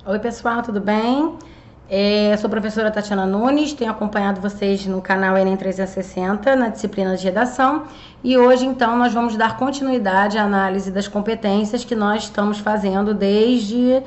Oi, pessoal, tudo bem? Sou a professora Tatiana Nunes, tenho acompanhado vocês no canal Enem 360, na disciplina de redação, e hoje, então, nós vamos dar continuidade à análise das competências que nós estamos fazendo desde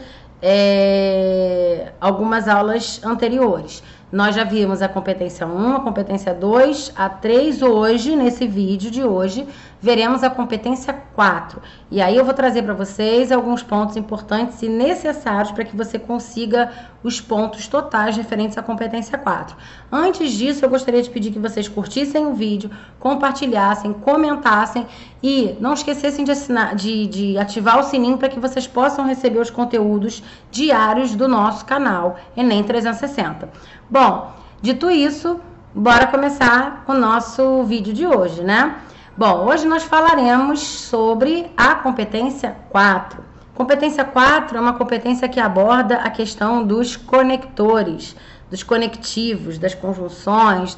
algumas aulas anteriores. Nós já vimos a competência 1, a competência 2, a 3 hoje, nesse vídeo de hoje, veremos a competência 4. E aí eu vou trazer para vocês alguns pontos importantes e necessários para que você consiga os pontos totais referentes à competência 4. Antes disso, eu gostaria de pedir que vocês curtissem o vídeo, compartilhassem, comentassem e não esquecessem de ativar o sininho para que vocês possam receber os conteúdos diários do nosso canal Enem 360. Bom, dito isso, bora começar o nosso vídeo de hoje, né? Bom, hoje nós falaremos sobre a competência 4. Competência 4 é uma competência que aborda a questão dos conectores, dos conectivos, das conjunções,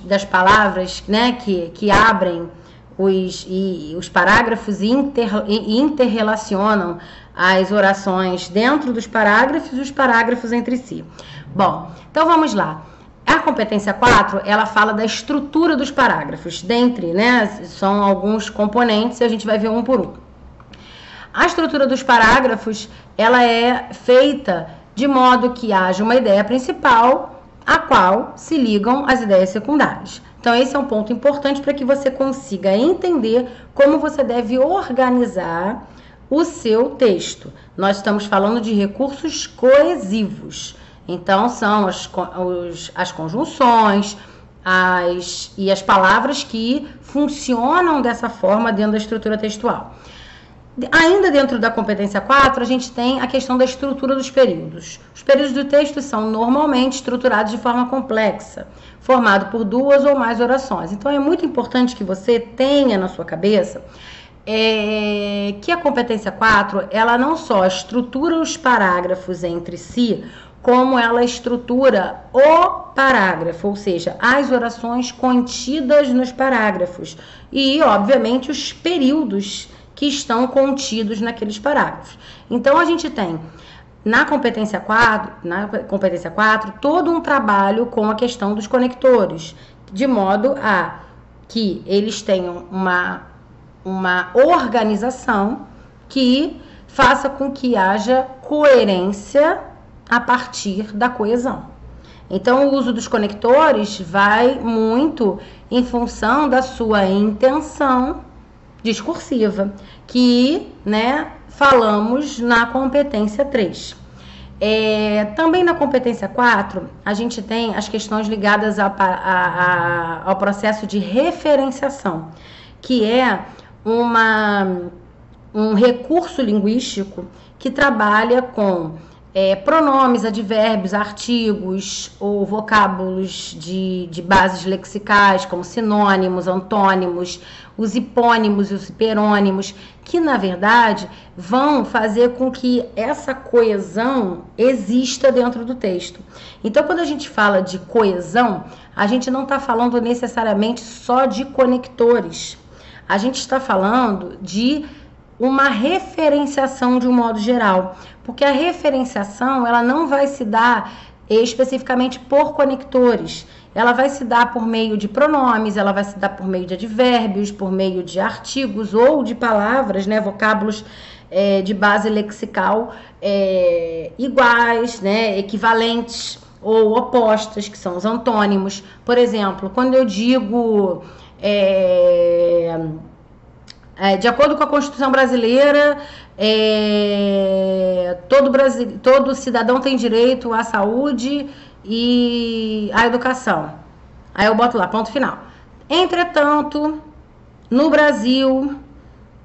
das palavras, né, que abrem os parágrafos e interrelacionam as orações dentro dos parágrafos e os parágrafos entre si. Bom, então vamos lá. A competência 4, ela fala da estrutura dos parágrafos. Dentre, né, são alguns componentes e a gente vai ver um por um. A estrutura dos parágrafos, ela é feita de modo que haja uma ideia principal, a qual se ligam as ideias secundárias. Então, esse é um ponto importante para que você consiga entender como você deve organizar o seu texto. Nós estamos falando de recursos coesivos. Então, são as conjunções e as palavras que funcionam dessa forma dentro da estrutura textual. Ainda dentro da competência 4, a gente tem a questão da estrutura dos períodos. Os períodos do texto são normalmente estruturados de forma complexa, formado por duas ou mais orações. Então, é muito importante que você tenha na sua cabeça que a competência 4, ela não só estrutura os parágrafos entre si, como ela estrutura o parágrafo, ou seja, as orações contidas nos parágrafos e, obviamente, os períodos que estão contidos naqueles parágrafos. Então, a gente tem na competência 4, todo um trabalho com a questão dos conectores, de modo a que eles tenham uma organização que faça com que haja coerência a partir da coesão. Então, o uso dos conectores vai muito em função da sua intenção discursiva, que, né, falamos na competência 3. Também na competência 4, a gente tem as questões ligadas ao processo de referenciação, que é um recurso linguístico que trabalha com pronomes, advérbios, artigos ou vocábulos de bases lexicais, como sinônimos, antônimos, os hipônimos e os hiperônimos, que, na verdade, vão fazer com que essa coesão exista dentro do texto. Então, quando a gente fala de coesão, a gente não está falando necessariamente só de conectores. A gente está falando de uma referenciação de um modo geral, porque a referenciação, ela não vai se dar especificamente por conectores, ela vai se dar por meio de pronomes, ela vai se dar por meio de advérbios, por meio de artigos ou de palavras, né, vocábulos de base lexical iguais, né, equivalentes ou opostas, que são os antônimos. Por exemplo, quando eu digo de acordo com a Constituição brasileira, todo cidadão tem direito à saúde e à educação. Aí eu boto lá, ponto final. Entretanto, no Brasil,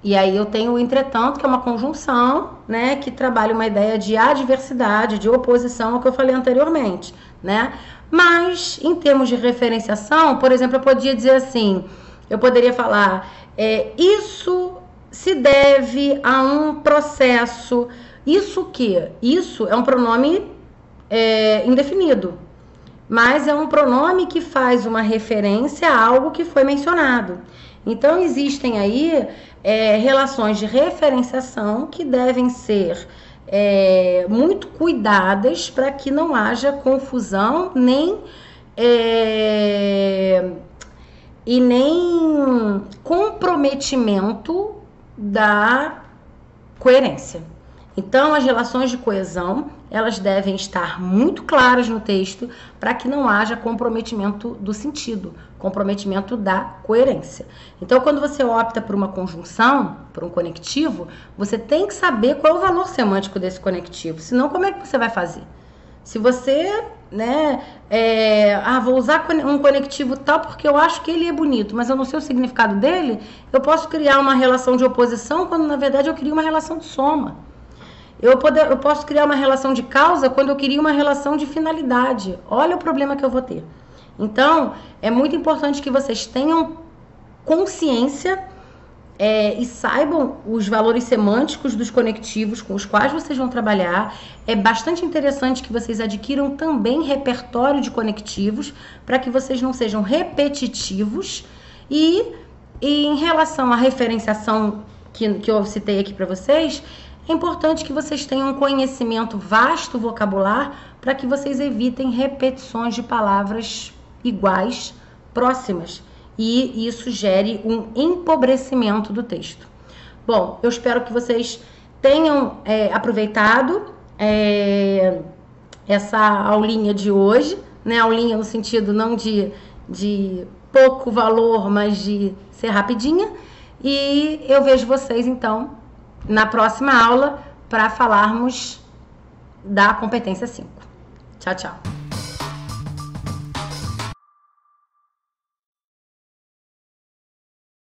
e aí eu tenho o entretanto, que é uma conjunção, né, que trabalha uma ideia de adversidade, de oposição ao que eu falei anteriormente, né? Mas, em termos de referenciação, por exemplo, eu podia dizer assim, eu poderia falar, isso se deve a um processo, isso que? Isso é um pronome indefinido, mas é um pronome que faz uma referência a algo que foi mencionado. Então, existem aí relações de referenciação que devem ser muito cuidadas para que não haja confusão e nem comprometimento da coerência. Então, as relações de coesão, elas devem estar muito claras no texto para que não haja comprometimento do sentido, comprometimento da coerência. Então, quando você opta por uma conjunção, por um conectivo, você tem que saber qual é o valor semântico desse conectivo, senão como é que você vai fazer? Se você, vou usar um conectivo tal porque eu acho que ele é bonito, mas eu não sei o significado dele, eu posso criar uma relação de oposição quando, na verdade, eu queria uma relação de soma. Eu posso criar uma relação de causa quando eu queria uma relação de finalidade. Olha o problema que eu vou ter. Então, é muito importante que vocês tenham consciência e saibam os valores semânticos dos conectivos com os quais vocês vão trabalhar. É bastante interessante que vocês adquiram também repertório de conectivos para que vocês não sejam repetitivos. E em relação à referenciação que eu citei aqui para vocês, é importante que vocês tenham um conhecimento vasto vocabular para que vocês evitem repetições de palavras iguais, próximas, e isso gere um empobrecimento do texto. Bom, eu espero que vocês tenham aproveitado essa aulinha de hoje, né? Aulinha no sentido não de pouco valor, mas de ser rapidinha. E eu vejo vocês, então, na próxima aula para falarmos da competência 5. Tchau, tchau.